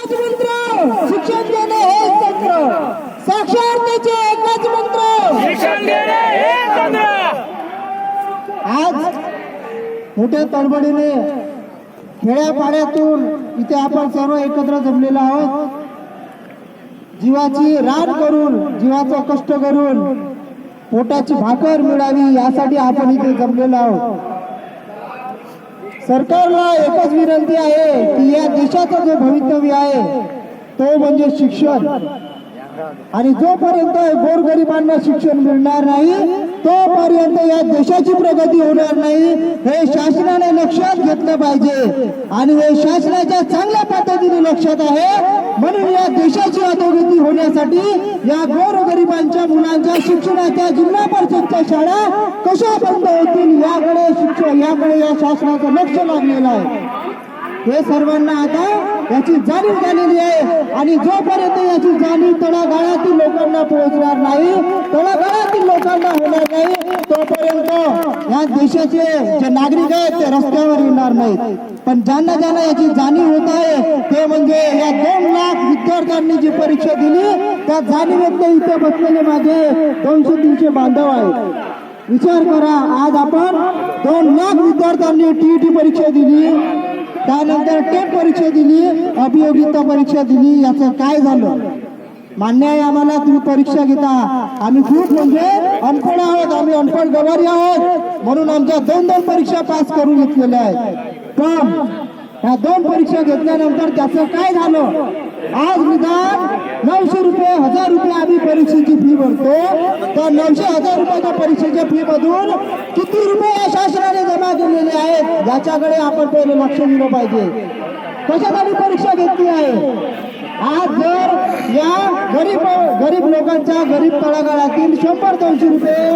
एकच मंत्र शिक्षण देणे हेच तंत्र, साक्षरतेचे एकच मंत्र शिक्षण देणे हेच तंत्र. आज मोठ्या तडबडीने खेड्यापाड्यातून इथे आपण सर्व एकत्र जमलेलो आहोत. जीवाची रान करून, जीवाचं कष्ट करून पोटाची भाकर मिळावी यासाठी आपण इथे जमलेलो आहोत. सरकारला एकच विनंती आहे की या देशाचं जो भवितव्य आहे तो म्हणजे शिक्षण, आणि जोपर्यंत गोरगरिबांना शिक्षण मिळणार नाही तोपर्यंत या देशाची प्रगती होणार नाही. हे शासनाने लक्षात घेतलं पाहिजे आणि हे शासनाच्या चांगल्या पद्धतीने लक्षात आहे. म्हणून या देशाची अधोगती होण्यासाठी या गोरगरिबांच्या मुलांच्या शिक्षणाच्या जिल्हा परिषदच्या शाळा कशा बंद होतील याकडे या शासनाचं लक्ष लागलेलं आहे. हे सर्वांना आता याची जाणीव झालेली आहे आणि जोपर्यंत याची जाणीव तळागाळातील लोकांना पोहोचणार नाही, तळागाळातील लोकांना होणार नाही, तोपर्यंत या देशाचे जे नागरिक आहेत ते रस्त्यावर येणार नाहीत. पण ज्यांना ज्यांना याची जाणीव होत आहे ते म्हणजे या 2 लाख विद्यार्थ्यांनी जी परीक्षा दिली त्या जाणीवेतले इथे बसलेले माझे 200-300 बांधव आहेत. विचार करा, आज आपण 2 लाख विद्यार्थ्यांनी TET परीक्षा दिली, त्यानंतर टेट परीक्षा दिली, अभियोगिता परीक्षा दिली. याचं काय झालं? मान्य आहे आम्हाला तुम्ही परीक्षा घेता, आम्ही खूप म्हणजे अनपढ आहोत, आम्ही अनपढ गवारी आहोत, म्हणून आमच्या 2 परीक्षा पास करून घेतलेल्या आहेत. पण ह्या 2 परीक्षा घेतल्यानंतर त्याचं काय झालं? आज निदान 900 रुपये 1000 रुपये आम्ही परीक्षेची फी भरतो, तर 900-1000 रुपयाच्या परीक्षेच्या फी मधून किती रुपये या शासनाने जमा केलेले आहेत याच्याकडे आपण पहिले लक्ष दिलं पाहिजे. कशासाठी परीक्षा घेतली आहे? आज जर या गरीब लोकांच्या, गरीब तळागाळातील 100-200 रुपये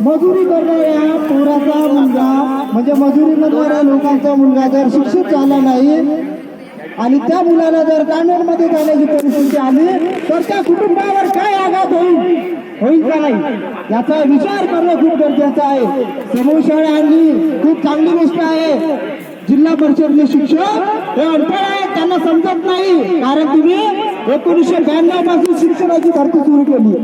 मजुरी करणाऱ्या पोराचा मुलगा, म्हणजे मजुरी करणाऱ्या लोकांचा मुलगा जर शिक्षित झाला नाही आणि त्या मुलाला जर कॉन्व्हेंटमध्ये जाण्याची परिस्थिती आली तर त्या कुटुंबावर काय आघात होईल का नाही याचा विचार करणं खूप गरजेचं आहे. समूह शाळा आणली, खूप चांगली गोष्ट आहे. जिल्हा परिषदचे शिक्षक हे अनपढ आहेत, त्यांना समजत नाही, कारण तुम्ही 1992 पासून शिक्षणाची भरती सुरू केली.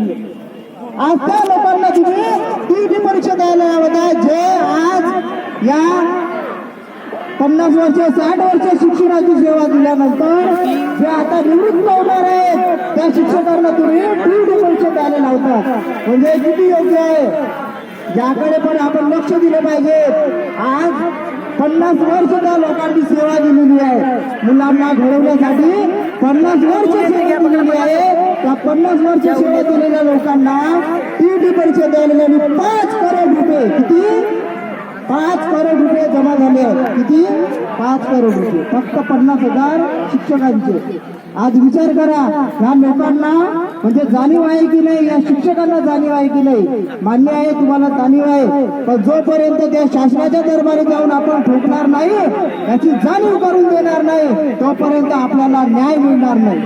आज त्या लोकांना तुम्ही TET परीक्षा द्यायला लावत आहे, जे आज या 50 वर्ष 60 वर्ष शिक्षणाची सेवा दिल्यानंतर जे आता निवृत्त होणार आहेत त्या शिक्षकांना तुम्ही TET परीक्षा द्यायला लावतात. म्हणजे किती योग्य आहे? ज्याकडे पण आपण लक्ष दिलं पाहिजे. आज 50 वर्ष त्या लोकांनी सेवा दिलेली आहे, मुलांना घडवण्यासाठी 50 वर्ष सेवा दिलेली आहे. त्या 50 वर्ष सेवा दिलेल्या लोकांना TET परीक्षा द्यायला 5 करोड रुपये, किती? 5 करोड रुपये जमा झाले आहेत. किती? 5 करोड रुपये फक्त 50,000 शिक्षकांचे. आज विचार करा, ह्या लोकांना म्हणजे जाणीव आहे की नाही, या शिक्षकांना जाणीव आहे की नाही? मान्य आहे तुम्हाला जाणीव आहे, पण जोपर्यंत त्या शासनाच्या दरबारी जाऊन आपण ठोकणार नाही, याची जाणीव करून देणार नाही, तोपर्यंत आपल्याला न्याय मिळणार नाही.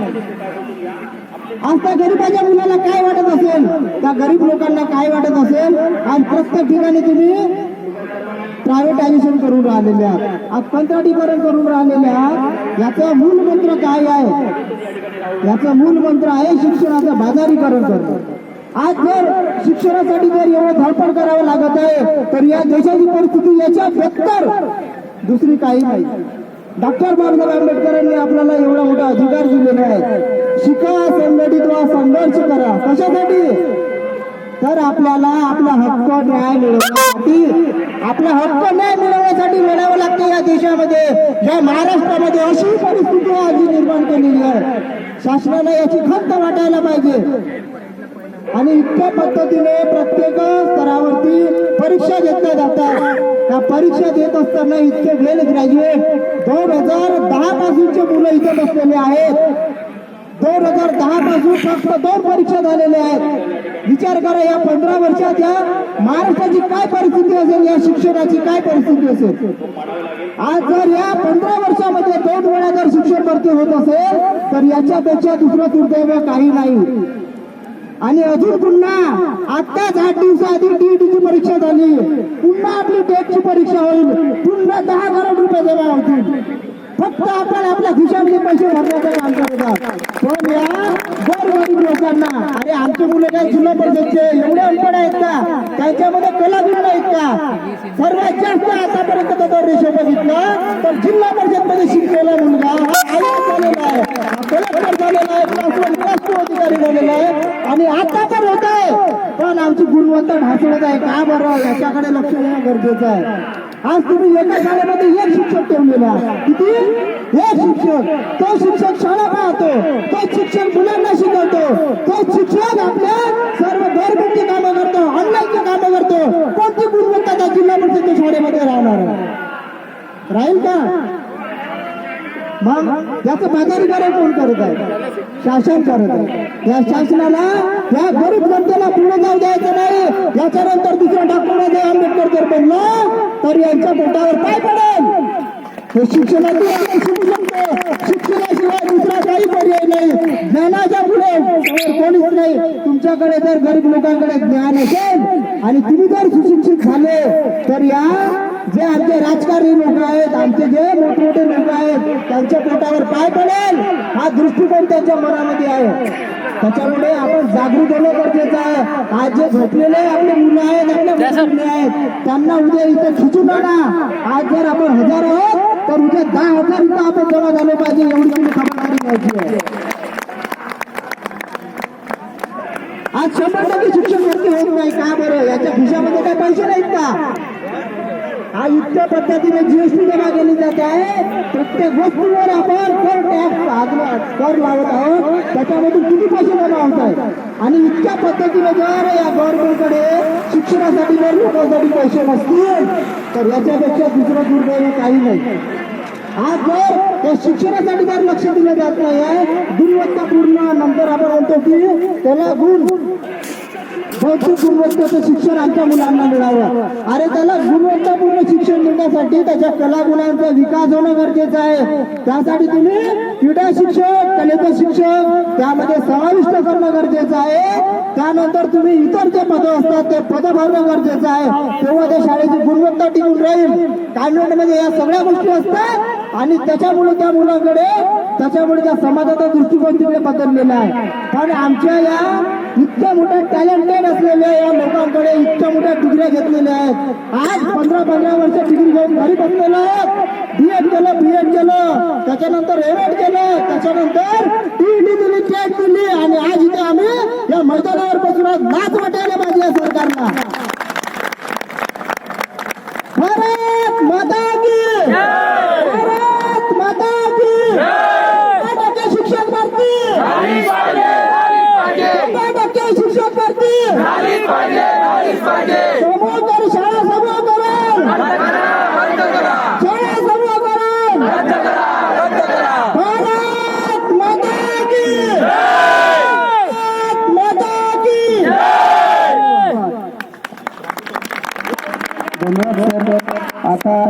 आज त्या गरीबाच्या मुलाला काय वाटत असेल, त्या गरीब लोकांना काय वाटत असेल? आज प्रत्येक ठिकाणी तुम्ही प्रायव्हेटायझेशन करून राहिलेले आहात, आज कंत्राटीकरण करून राहिलेले आहात. याचं मूल मंत्र काय आहे? याचं मूल मंत्र आहे शिक्षणाचं बाजारीकरण करणं. आज जर शिक्षणासाठी जर एवढं धडपड करावं लागत आहे तर या देशाची परिस्थिती याच्या बेहतर दुसरी काही नाही. डॉक्टर बाबासाहेब आंबेडकरांनी आपल्याला एवढा मोठा अधिकार दिलेला आहे, शिका, संघटित व्हा, संघर्ष करा. कशासाठी? तर आपल्याला आपला हक्क न्याय मिळवण्यासाठी, आपला हक्क न्याय मिळवण्यासाठी लढावं लागतं. या देशामध्ये, या महाराष्ट्रामध्ये अशी परिस्थिती आज निर्माण केलेली आहे. शासनाला याची खंत वाटायला पाहिजे आणि इतक्या पद्धतीने प्रत्येक स्तरावरती परीक्षा घेतल्या जातात. त्या परीक्षा देत असताना इतके वेल ग्रॅज्युएट 2010 पासूनचे मुलं इथे बसलेले आहेत. 2010 पासून फक्त 2 परीक्षा झालेल्या आहेत. विचार करा, या 15 वर्षात या महाराष्ट्राची काय परिस्थिती असेल, या शिक्षणाची काय परिस्थिती असेल. आज जर या 15 वर्षामध्ये 2 वेळा जर शिक्षण भरती होत असेल तर याच्यापेक्षा दुसरं दुर्दैव काही नाही. आणि अजून पुन्हा आत्ताच 8 दिवसाआधी TETची परीक्षा झाली, पुन्हा आपली टेटची परीक्षा होईल, पुन्हा 10 करोड रुपये जमा होतील. फक्त आपण आपल्या खिशातले पैसे भरण्याचं काम करत आहोत. पण या गोरगरीब लोकांना, अरे आमचे मुलं काय जिल्हा परिषदचे एवढे अनपड आहेत का? त्यांच्यामध्ये कलागुण नाहीत का? सर्वात जास्त आतापर्यंत जर रेशो बघितलं तर जिल्हा परिषद मध्ये शिकलेला मुलगा हा आयुक्त झालेला आहे, कलेक्टर झालेला आहे, क्लास अधिकारी झालेला आहे आणि आता पण होत आहे. पण आमची गुणवत्ता ढासळत आहे. का बरं? याच्याकडे लक्ष देणं गरजेचं आहे. आज तुम्ही एका शाळेमध्ये एक शिक्षक ठेवलेला, किती? एक शिक्षक. तो शिक्षक शाळा पाहतो, तो शिक्षक मुलांना शिकवतो, तो शिक्षक आपल्या सर्व घरगुती कामं करतो, ऑनलाईनची कामं करतो. कोणती गुणवत्ता त्या जिल्हा परिषदेच्या शाळेमध्ये राहील का? मग याचं बाजारीकरण कोण करत आहे? शासन करत आहे. या शासनाला या गरीब जनतेला पुढे जाऊ द्यायचं नाही. याच्यानंतर दुसरा डॉक्टर आंबेडकर जर बनला तर यांच्या पोटावर काय पडेल? हे शिक्षणातून आपण शिकू शकतो. शिक्षणाशिवाय दुसरा काही पर्याय नाही. ज्ञानाच्या पुढे कोणीच नाही. तुमच्याकडे जर गरीब लोकांकडे ज्ञान असेल आणि तुम्ही जर सुशिक्षित झाले तर या जे आमचे राजकारणी लोक आहेत, आमचे जे मोठमोठे लोक आहेत, त्यांच्या पोटावर पाय पडेल हा दृष्टिकोन त्यांच्या मनामध्ये आहे. त्याच्यामुळे आपण जागृत होणं गरजेचं आहे. आज जे झोपलेले आपले मुलं आहेत, आपल्या मुली आहेत, त्यांना उद्या इथं खिचून आणा. आज जर आपण 1000 आहोत तर उद्या 10,000 इथं आपण जमा झालो पाहिजे, एवढी तुम्ही खबरदारी घ्यायची आहे. आज 100% शिक्षण वरती होत नाही. का बरं? याच्या खिशामध्ये काय पैसे नाहीत का? आज इतक्या पद्धतीने जीएसटी जमा केली जात आहे. प्रत्येक वस्तूवर आपण कर लावत आहोत. त्याच्यामधून किती पैसे जमा होत आहेत? आणि इतक्या पद्धतीने जर या गव्हर्नमेंटकडे शिक्षणासाठी जर लोकांसाठी पैसे नसतील तर याच्यापेक्षा दुसरं दुर्दैव काही नाही. आज जर त्या शिक्षणासाठी जर लक्ष दिलं जात नाही आहे, गुणवत्तापूर्ण, नंतर आपण म्हणतो की त्याला भौतिक गुणवत्तेचं शिक्षण आमच्या मुलांना मिळावं. अरे त्याला गुणवत्तापूर्ण शिक्षण मिळण्यासाठी त्याच्या कलागुणांचा विकास होणं गरजेचं आहे. त्यासाठी तुम्ही क्रीडा शिक्षक, कलेचं शिक्षक त्यामध्ये समाविष्ट करणं गरजेचं आहे. त्यानंतर तुम्ही इतर जे पदं असतात ते पदं भरणं गरजेचं आहे. तेव्हा त्या शाळेची गुणवत्ता टिकून राहील. कॉन्व्हेंटमध्ये या सगळ्या गोष्टी असतात आणि त्याच्यामुळे त्या मुलांकडे, त्याच्यामुळे त्या समाजाचा दृष्टिकोन तिकडे बदललेला आहे. पण आमच्या या इतक्या मोठ्या टॅलेंटेड असलेल्या या लोकांकडे इतक्या मोठ्या डिग्र्या घेतलेल्या आहेत. आज 15-15 वर्ष डिग्री घेऊन घरी बसलेले आहेत. बीएड केलं, त्याच्यानंतर एमएड केलं, त्याच्यानंतर टीईटी दिली, टेट दिली आणि आज इथे आम्ही या मैदानावर बसून नाच वाटायला पाहिजे या सरकारला. भारत माता की, भारत माता की. 100% शिक्षण भरती, 100% शिक्षक भरती, समूह कर, शाळा समूह करून, शाळा समूह करून. भारत माता की, भारत माता की. धन्यवाद सर. आता